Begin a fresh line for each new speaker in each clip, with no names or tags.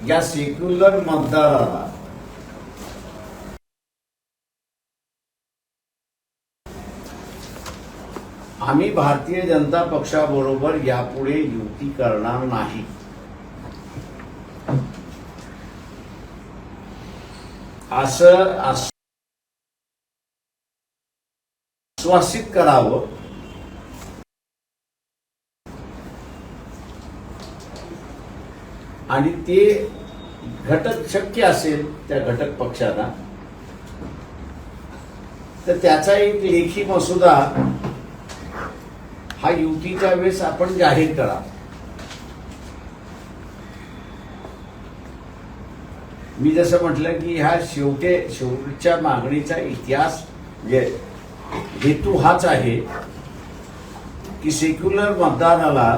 या सेक्युलर मतदाराला आम्ही भारतीय जनता पक्षाबरोबर यापुढे युती करणार नाही असं आश्वासित करावं आणि ते घटक शक्य असेल त्या घटक पक्षांना तर त्याचा एक लेखी मसुदा हा युतीच्या वेळेस आपण जाहीर करा. मी जसं म्हटलं की ह्या शेवटच्या मागणीचा इतिहास म्हणजे हेतू हाच आहे की सेक्युलर मतदाराला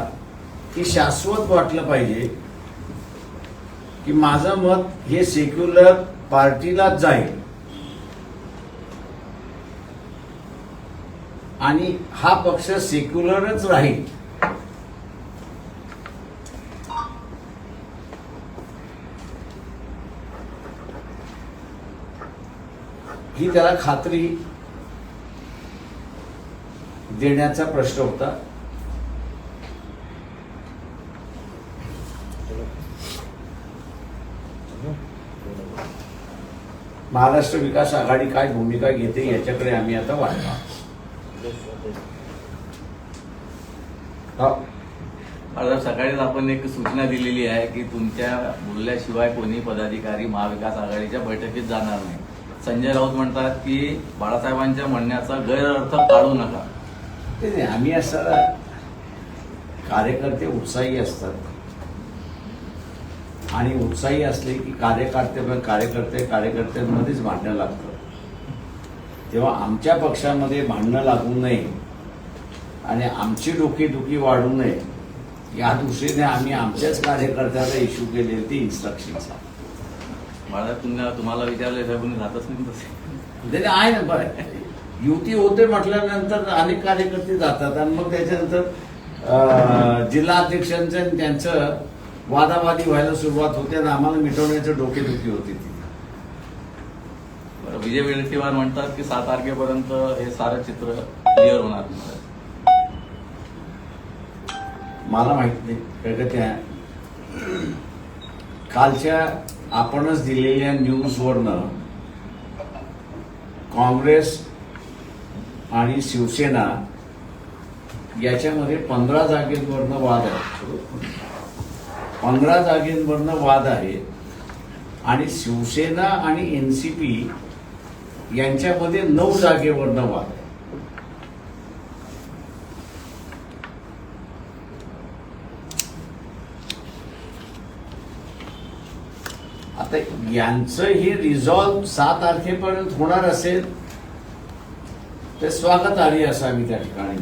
की शाश्वत वाटलं पाहिजे की माझं मत हे सेक्युलर पार्टीलाच जाईल आणि हा पक्ष सेक्युलरच राहील. ही त्याला खात्री देण्याचा प्रश्न होता. महाराष्ट्र विकास आघाडी काय भूमिका घेते याच्याकडे आम्ही आता वाढतो.
आज सकाळीच आपण एक सूचना दिलेली आहे की तुमच्या बोलल्याशिवाय कोणी पदाधिकारी महाविकास आघाडीच्या बैठकीत जाणार नाही. संजय राऊत म्हणतात की बाळासाहेबांच्या म्हणण्याचा गैरअर्थ काढू नका.
ते नाही, आम्ही असं कार्यकर्ते उत्साही असतात आणि उत्साही असले की कार्यकर्त्यांमध्येच भांडणं लागतं. तेव्हा आमच्या पक्षामध्ये भांडणं लागू नये आणि आमची डोकेदुखी वाढू नये या दृष्टीने आम्ही आमच्याच कार्यकर्त्याला इश्यू केलेले ते इन्स्ट्रक्शन्स.
मला तुम्हाला विचारलं साहेबांनी जातच नाही तसे
आहे ना. बरं, युती होते म्हटल्यानंतर अनेक कार्यकर्ते जातात आणि मग त्याच्यानंतर जिल्हा अध्यक्षांचं त्यांचं वादावादी व्हायला सुरुवात होते आणि आम्हाला मिटवण्याचं डोकेदुखी होती ती.
विजय वडेट्टीवार म्हणतात की 7 तारखेपर्यंत हे सारं चित्र क्लिअर होणार.
मला माहित नाही कारण त्या कालच्या आपणच दिलेल्या न्यूजवरनं काँग्रेस आणि शिवसेना याच्यामध्ये 15 जागेंवरनं वाद आहे. 15 जागेंवरनं वाद आहे आणि शिवसेना आणि एनसीपी यांच्यामध्ये 9 जागेवरनं वाद आहे. आता यांचं हे रिझॉल्व 7 तारखेपर्यंत होणार असेल तर स्वागतार्ह असावी त्या ठिकाणी.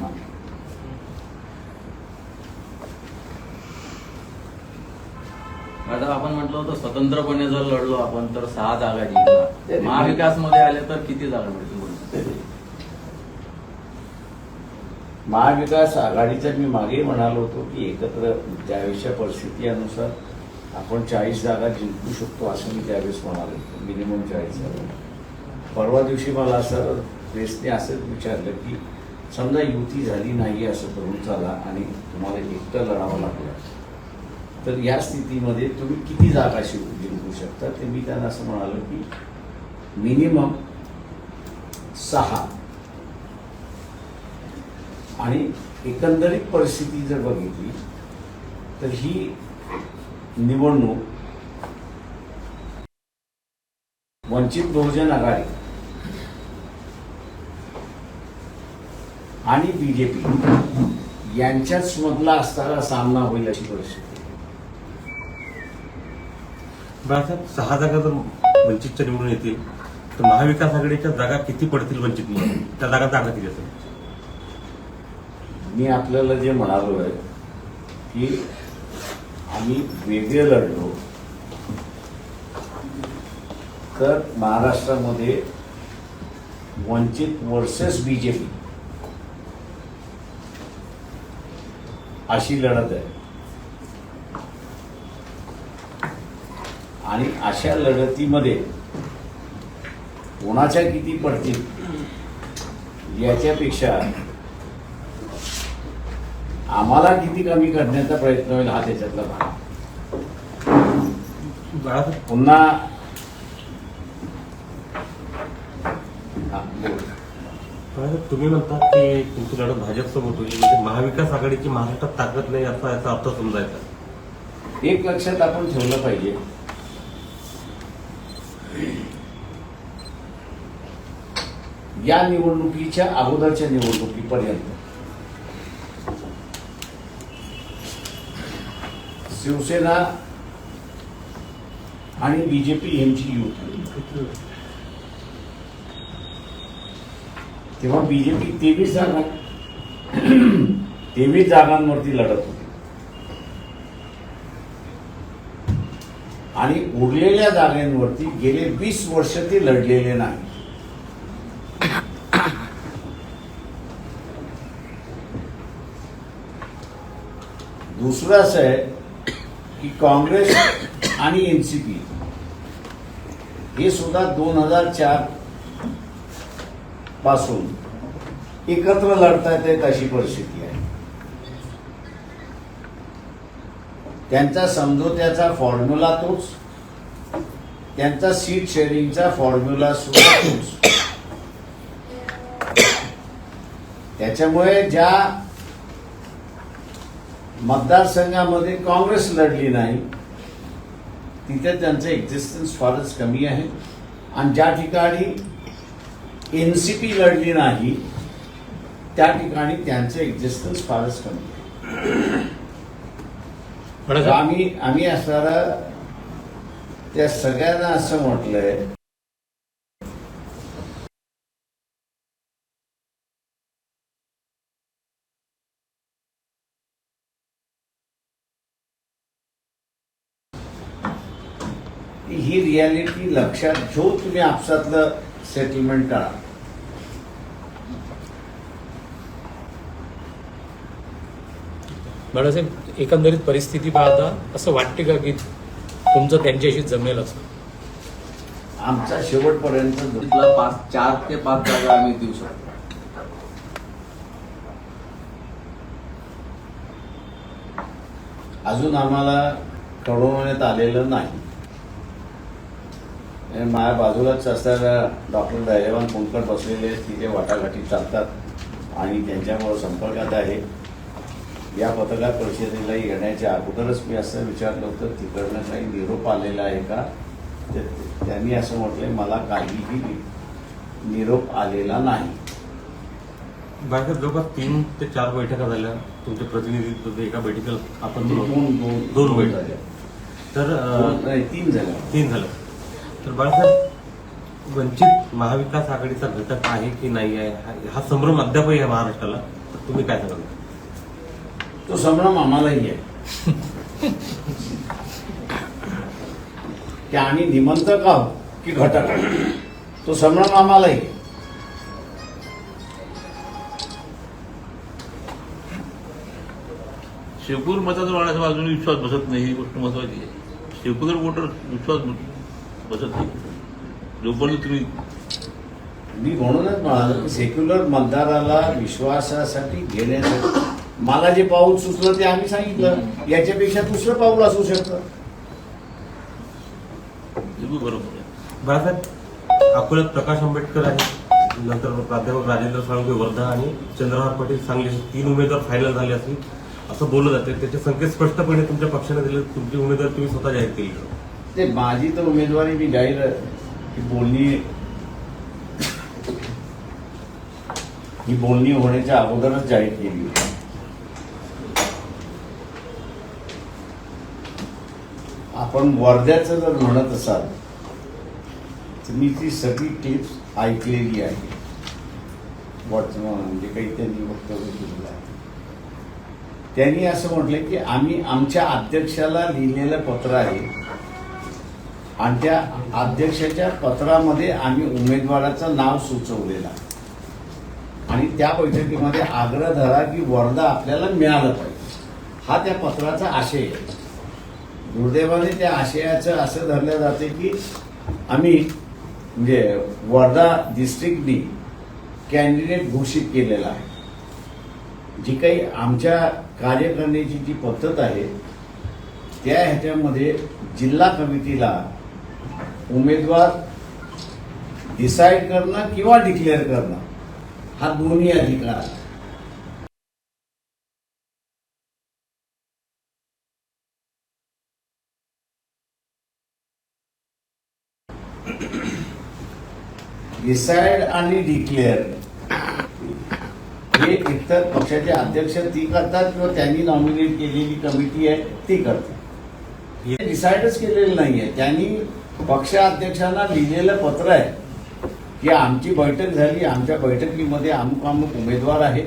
मॅडम आपण म्हटलं होतं स्वतंत्रपणे जर लढलो आपण तर 6 जागा जिंकणार. महाविकास मध्ये आले तर किती जागा मिळतील?
महाविकास आघाडीचा मी मागे म्हणालो होतो की एकत्र त्यावेळेसच्या परिस्थितीनुसार आपण 40 जागा जिंकू शकतो असं मी त्यावेळेस म्हणालो होतो. मिनिमम 40 जागा. परवा दिवशी मला असं प्रेसने असंच विचारलं की समजा युती झाली नाही असं करून चाला आणि तुम्हाला एकटं लढावं लागलं तर या स्थितीमध्ये तुम्ही किती जागा जिंकू शकता. ते मी त्यांना असं म्हणालो की मिनिमम 6. आणि एकंदरीत परिस्थिती जर बघितली तर ही निवडणूक वंचित बहुजन आघाडी आणि बीजेपी यांच्याच मधला असताना सामना होईल अशी परिस्थिती.
बाळासाहेब 6 जागा जर वंचितच्या निवडून येतील तर महाविकास आघाडीच्या जागा किती पडतील वंचित म्हणून? त्या जागांचा आकडा किती असेल?
मी आपल्याला जे म्हणालो आहे की आम्ही वेगळे लढलो तर महाराष्ट्रामध्ये वंचित वर्सेस बीजेपी अशी लढत आहे. आणि अशा लढतीमध्ये कोणाच्या किती पडतील याच्यापेक्षा आम्हाला किती कमी करण्याचा प्रयत्न होईल हा त्याच्यातला भाग.
बाळासाहेब
पुन्हा हा, बोल.
बाळासाहेब, तुम्ही म्हणता की तुमची लढत भाजपसोबत होईल, म्हणजे महाविकास आघाडीची महाराष्ट्रात ताकद नाही असा याचा अर्थ समजायचा.
एक लक्षात आपण ठेवलं पाहिजे, या निवडणुकीच्या अगोदरच्या निवडणुकीपर्यंत शिवसेना आणि बीजेपी यांची युती, तेव्हा बीजेपी 23 जागांवरती लढत होती आणि उरलेल्या जागांवरती गेले 20 वर्ष ते लढलेले नाही. दुसरं असं आहे की काँग्रेस आणि एनसीपी हे सुद्धा 2004 पासून एकत्र लढतायत अशी परिस्थिती आहे. त्यांचा समझोत्याचा फॉर्म्युला तोच, त्यांचा सीट शेअरिंगचा फॉर्म्युला सुद्धा तोच. त्याच्यामुळे ज्या मतदारसंघामध्ये काँग्रेस लढली नाही तिथे त्यांचं एक्झिस्टन्स फारच कमी आहे आणि ज्या ठिकाणी एनसीपी लढली नाही त्या ठिकाणी त्यांचं एक्झिस्टन्स फारच कमी आहे. आम्ही असणारा त्या सगळ्यांना असं म्हटलंय ही रियालिटी लक्षात घेऊन तुम्ही आपसातलं सेटलमेंट करा.
बाळासाहेब, एकंदरीत परिस्थिती पाहता असं वाटते का की तुमचं त्यांच्याशी जमेल असं?
आमचा शेवटपर्यंत
तिथला 4 ते 5 जागा आम्ही देऊ शकतो.
अजून आम्हाला कळवण्यात आलेलं नाही. माझ्या बाजूलाच असणाऱ्या डॉक्टर धैर्यवान कोणकर बसलेले तिथे वाटाघाटी चालतात आणि त्यांच्यामुळे संपर्कात आहे. या पत्रकार परिषदेला येण्याच्या अगोदरच मी असं विचारलं होतं तिकडनं काही निरोप आलेला आहे का, त्यांनी असं म्हटलंय मला काहीही निरोप आलेला नाही.
बाळासाहेब, जवळपास 3 ते 4 बैठका झाल्या, तुमचे प्रतिनिधी एका बैठकीला आपण दोन बैठका झाल्या, तर
3 झाल्या.
3 झालं. तर बाळासाहेब, वंचित महाविकास आघाडीचा घटक आहे की नाही आहे हा संभ्रम अद्यापही आहे महाराष्ट्राला, तर तुम्ही काय सांगाल?
तो संभ्रम आम्हालाही आहे की आम्ही निमंत्रक आहोत की घटक आहोत, तो संभ्रम आम्हालाही आहे.
सेक्युलर मताचा बाळासाहेब अजूनही विश्वास बसत नाही, ही गोष्ट महत्वाची आहे. सेक्युलर वोटर विश्वास बसत नाही जोपर्यंत तुम्ही.
मी म्हणूनच म्हणालो की सेक्युलर मतदाराला विश्वासासाठी घेण्यासाठी मला जे पाऊल सुचलं ते आम्ही सांगितलं. याच्यापेक्षा दुसरं पाऊल असू शकतं.
बरोबर आहे.
बाळासाहेब, अकोल्यात प्रकाश आंबेडकर आहे, नंतर प्राध्यापक राजेंद्र साळुंखे वर्धा आणि चंद्रहार पाटील सांगली, 3 उमेदवार फायनल झाले असतील असं बोललं जाते. त्याचे संकेत स्पष्टपणे तुमच्या पक्षाने दिले, तुमची उमेदवार तुम्ही स्वतः जाहीर केली.
ते माझी तर उमेदवारी मी जाहीर ही बोलणी होण्याच्या अगोदरच जाहीर केली होती. आपण वर्ध्याचं जर म्हणत असाल तर मी ती सगळी क्लिप्स ऐकलेली आहे. म्हणजे काही त्यांनी वक्तव्य केलेलं आहे. त्यांनी असं म्हटलं की आम्ही आमच्या अध्यक्षाला लिहिलेलं पत्र आहे आणि त्या अध्यक्षाच्या पत्रामध्ये आम्ही उमेदवाराचं नाव सुचवलेलं आहे आणि त्या बैठकीमध्ये आग्रह धरा की वर्धा आपल्याला मिळालं पाहिजे, हा त्या पत्राचा आशय आहे. दुर्दैवाने त्या आशयाचं असं धरलं जाते की आम्ही म्हणजे वर्धा डिस्ट्रिक्टनी कॅन्डिडेट घोषित केलेला आहे. जी काही आमच्या कार्य करण्याची जी पद्धत आहे त्या ह्याच्यामध्ये जिल्हा कमिटीला उमेदवार डिसाईड करणं किंवा डिक्लेअर करणं हा दोन्ही अधिकार आहे. डिसाईड आणि डिक्लेअर हे एकतर पक्षाचे अध्यक्ष ती करतात किंवा त्यांनी नॉमिनेट केलेली कमिटी आहे ती करते. हे डिसाईडच केलेलं नाहीये. त्यांनी पक्षाध्यक्षांना लिहिलेलं पत्र आहे की आमची बैठक झाली, आमच्या बैठकीमध्ये अमुक अमुक उमेदवार आहे,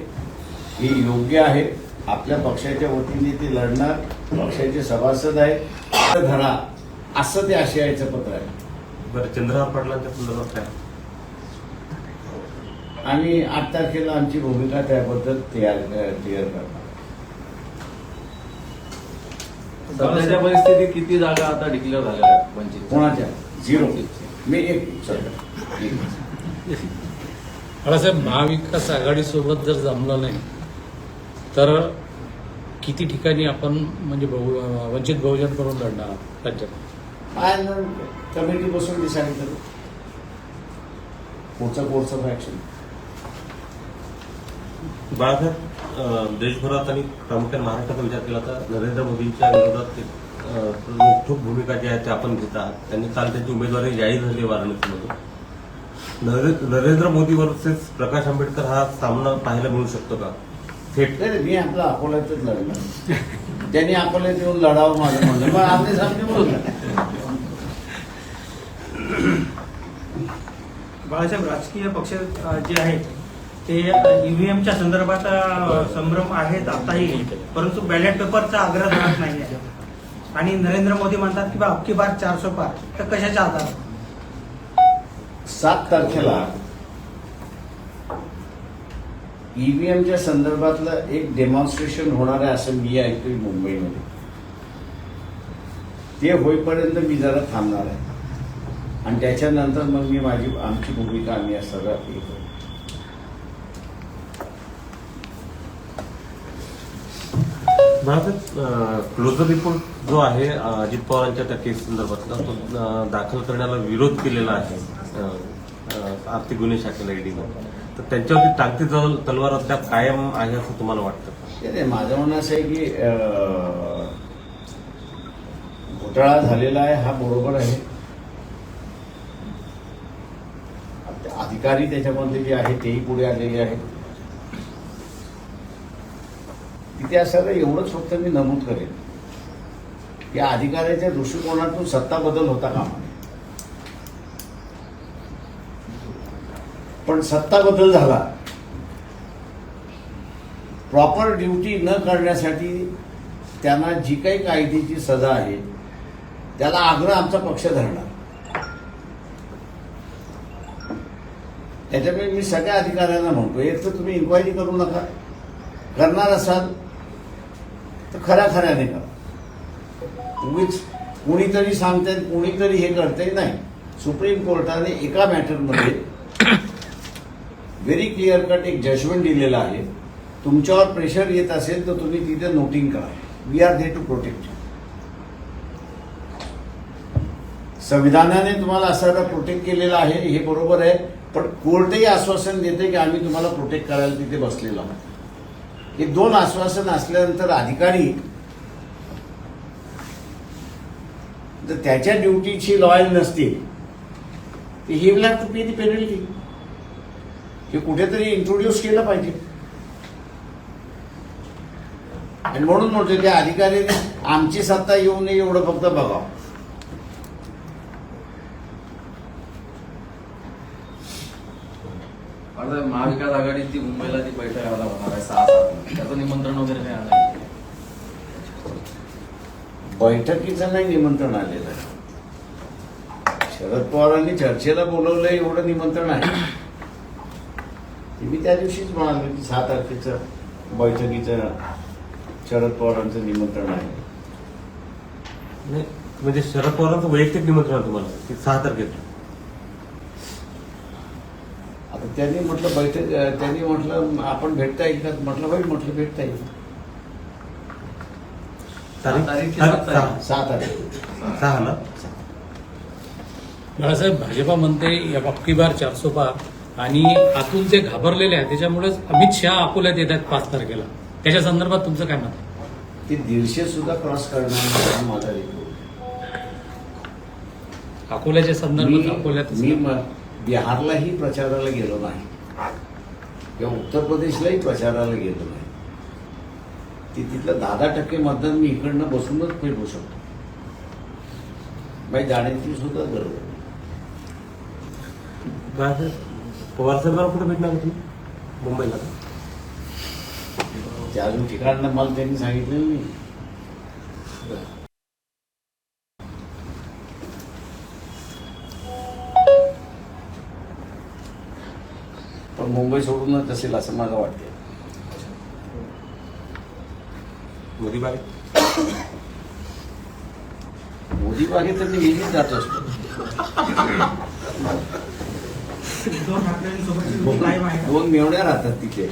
हे योग्य आहे, आपल्या पक्षाच्या वतीने ते लढणार, पक्षाचे सभासद आहे धरा, असं ते आशयाचं पत्र आहे.
बरं, चंद्रहार पाटलांच्या संदर्भात काय?
आणि 8 तारखेला आमची भूमिका त्याबद्दल क्लिअर करणार.
सध्याच्या परिस्थितीत किती जागा आता डिक्लेअर झाल्या आहेत वंचित?
कोणाच्या? 0. मी एक
बाळासाहेब, महाविकास आघाडीसोबत जर जमलं नाही तर किती ठिकाणी आपण म्हणजे वंचित बहुजन करून लढणार आहात राज्यात?
कमिटी बसून डिसाईड करू पुढचं ऍक्शन.
बाळासाहेब, देशभरात आणि प्रामुख्याने महाराष्ट्राचा विचार केला तर नरेंद्र मोदींच्या विरोधात एक रोखठोक भूमिका जी आहे ते आपण घेत आहात. त्यांनी काल त्यांची उमेदवारी जाहीर झाली वाराणसीमध्ये. नरेंद्र मोदी वर्सेस प्रकाश आंबेडकर हा सामना पाहायला मिळू शकतो का थेट?
मी आपला अकोल्यातच लढणार. त्यांनी अकोल्यात येऊन लढावं माझं म्हणलं, मग आपले सामने बोलला.
बाळासाहेब, राजकीय पक्ष जे आहेत ते ईव्हीएमच्या संदर्भात संभ्रम आहेत आताही, परंतु बॅलेट पेपरचा आग्रह धरत नाही आहे. आणि नरेंद्र मोदी म्हणतात की बा अबकी बार 400 पार, तर कशाच्या आधारावर?
7 तारखेला ईव्हीएमच्या संदर्भातलं एक डेमॉन्स्ट्रेशन होणार आहे असं मी ऐकतोय मुंबईमध्ये. ते होईपर्यंत मी जरा थांबणार आहे आणि त्याच्यानंतर मग मी आमची भूमिका आम्ही या सगळं हे करू.
क्लोजर रिपोर्ट जो आहे अजित पवारांच्या त्या केस संदर्भातला तो दाखल करण्याला विरोध केलेला आहे आर्थिक गुन्हे शाखेला ईडीनं. तर त्यांच्यावरती टांगती तलवार अद्याप कायम आहे असं तुम्हाला वाटतं?
ते माझं म्हणणं असं आहे की घोटाळा झालेला आहे हा बरोबर आहे. अधिकारी त्याच्यामध्ये जे आहे तेही पुढे आलेले आहेत. तिथे असं एवढंच फक्त मी नमूद करेन या अधिकाऱ्याच्या दृष्टिकोनातून सत्ता बदल होता कामा नये. पण सत्ता बदल झाला, प्रॉपर ड्युटी न करण्यासाठी त्यांना जी काही कायदेची सजा आहे त्याला आग्रह आमचा पक्ष धरणार. त्याच्यामुळे मी सगळ्या अधिकाऱ्यांना म्हणतो, एक तर तुम्ही इन्क्वायरी करू नका, करणार असाल तर खऱ्याने करा. उगीच कुणीतरी सांगतायत कुणीतरी हे करताय नाही. सुप्रीम कोर्टाने एका मॅटरमध्ये व्हेरी क्लिअर कट एक जजमेंट दिलेला आहे. तुमच्यावर प्रेशर येत असेल तर तुम्ही तिथे नोटिंग करा. We are there to protect. संविधानाने तुम्हाला असा प्रोटेक्ट केलेला आहे हे बरोबर आहे, पण कोर्टही आश्वासन देते की आम्ही तुम्हाला प्रोटेक्ट करायला तिथे बसलेलो आहोत. हे 2 आश्वासन असल्यानंतर अधिकारी जर त्याच्या ड्युटीची लॉयल नसतील तर he will have to pay the penalty. हे कुठेतरी इंट्रोड्यूस केलं पाहिजे. आणि म्हणून म्हणतो त्या अधिकाऱ्याने आमची सत्ता येऊ नये एवढं फक्त बघावं.
महाविकास आघाडीची मुंबईला जी बैठक आता होणार आहे 6-7 त्याचं निमंत्रण वगैरे काय आलं आहे?
बैठकीचं नाही निमंत्रण आलेलं आहे. शरद पवारांनी चर्चेला बोलवलं एवढं निमंत्रण आहे. ते मी त्या दिवशीच म्हणालो की 6 तारखेचं बैठकीचं शरद पवारांचं निमंत्रण आहे.
नाही, म्हणजे शरद पवारांचं वैयक्तिक निमंत्रण आहे तुम्हाला की 6 तारखेला?
आता त्यांनी म्हटलं बैठक, त्यांनी म्हटलं आपण भेटता येईल का, म्हटलं बाई म्हटलं भेटता येईल.
तारीख
6 तारीख.
6 ना?
बाळासाहेब, भाजपा म्हणते या बाबकी बार 400 पार आणि आतून जे घाबरलेले आहेत त्याच्यामुळेच अमित शहा अकोल्यात येत आहेत 5 तारखेला. त्याच्या संदर्भात तुमचं काय मत आहे?
ते 150 सुद्धा क्रॉस करणार माझा रिपोर्ट.
अकोल्याच्या संदर्भात अकोल्यात
मी बिहारलाही प्रचाराला गेलो नाही किंवा उत्तर प्रदेशलाही प्रचाराला गेलो नाही. तिथलं 10% मतदान मी इकडनं बसूनच फिरवू शकतो. बाई जाण्याची सुद्धा गरज नाही.
पवार साहेबांना कुठे भेटणार तुम्ही? मुंबईला का?
ते अजून ठिकाण मला त्यांनी सांगितलेलं नाही. पण मुंबई सोडूनच असेल असं मला वाटतं.
मोदी बागे?
मोदी बागे तर मी नेहमीच जात असतो.
उद्धव ठाकरेंसोबत लाईव्ह आहे.
2 मेवण्या राहतात तिथे,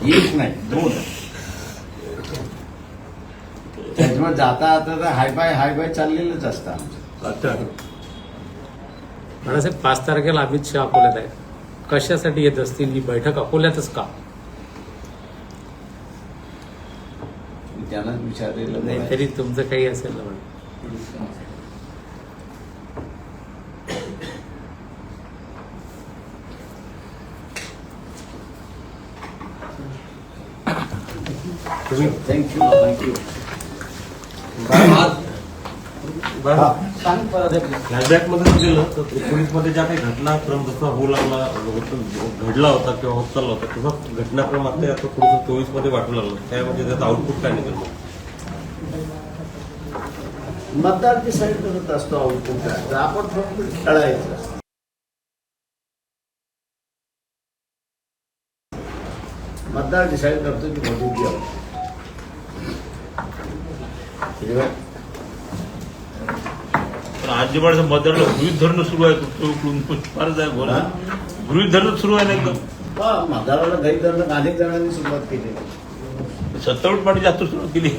एक नाही 2. त्याच्यामुळे जाता आता तर हाय बाय चाललेलंच असतं आमचं.
अच्छा.
बाळासाहेब, 5 तारखेला अमित शहा अकोल्यात आहेत. कशासाठी येत असतील? ही बैठक अकोल्यातच का?
मी त्यांनाच विचारलेलं नाही.
तरी तुमचं काही असेल ना मॅडम.
तुम्ही
थँक्यू.
फ्लॅशबॅक मध्ये गेलं तर 19 मध्ये ज्या काही घटनाक्रम जसा होऊ लागला, घडला होता किंवा होत चालला होता, तसा घटनाक्रम आता थोडंसं 24 मध्ये वाटू लागलं. त्यामध्ये त्याचं आउटपुट काय निघेल?
मतदार डिसाईड करत असतो आउटपुट काय. आपण फक्त खेळायचं. मतदार डिसाईड करतो की मधून घ्यावं.
पण आजीबाईचं मतदाराला गृहित धरणं सुरू आहे. कुठून फारच आहे बोला. गृहित धरणं सुरू आहे ना एकदम.
मतदाराला गैर धरणं अनेक जणांनी सुरुवात केली.
27 पार्टी जास्त सुरुवात केली.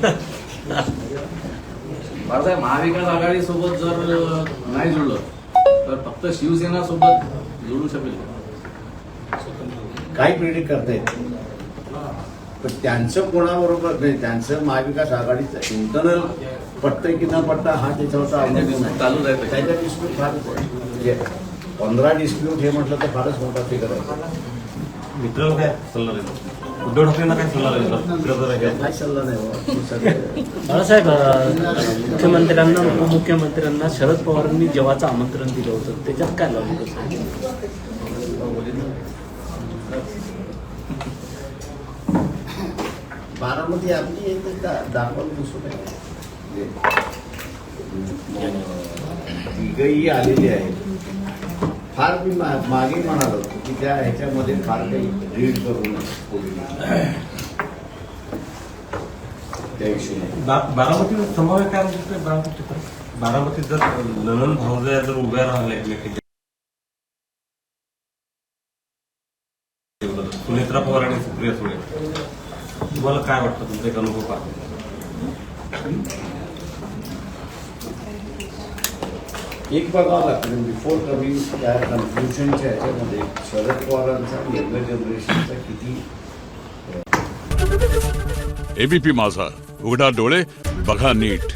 बाळासाहेब, महाविकास आघाडी सोबत जर नाही जुळलं तर फक्त शिवसेना सोबत जुळू शकेल का?
काही प्रेडिक्ट करता येते, पण त्यांचं कोणाबरोबर नाही. त्यांचं महाविकास आघाडीचं इंटरनल पटतंय की न पटता हा त्याच्यावरचा अवलंबून आहे.
चालूच आहे.
त्याच्या डिस्प्यूट फारच आहे. 15 डिस्प्यूट हे म्हटलं तर फारच मोठा फिगर आहे.
मित्रांनो काय सल्ला देतो? उद्धव ठाकरेंना काय सल्ला देतो?
काय सल्ला नाही बाबा. सगळे
बाळासाहेब, मुख्यमंत्र्यांना उपमुख्यमंत्र्यांना शरद पवारांनी जेव्हाचं आमंत्रण दिलं होतं त्याच्यात काय लावलं होतं?
बारामती आपली एक दाखवून दुसरं काय. तिघही आलेली आहे. फार मी मागे म्हणालो होतो की त्या ह्याच्यामध्ये फार काही रीड करू नये त्या विषयी.
बारामती संभाव्य काय दिसतोय? बारामतीत जर ननन भावजया जर उभ्या राहिल्या, सुनेत्रा पवार आणि सुप्रिया सुळे, तुम्हाला काय वाटतं? तुमचा एक अनुभव पाहतो.
एक बघावं लागतं बिफोर कमिंग त्या कन्क्ल्युजनच्या ह्याच्यामध्ये शरद पवारांचा यंगर जनरेशनचा किती.
एबीपी माझा, उघडा डोळे बघा नीट.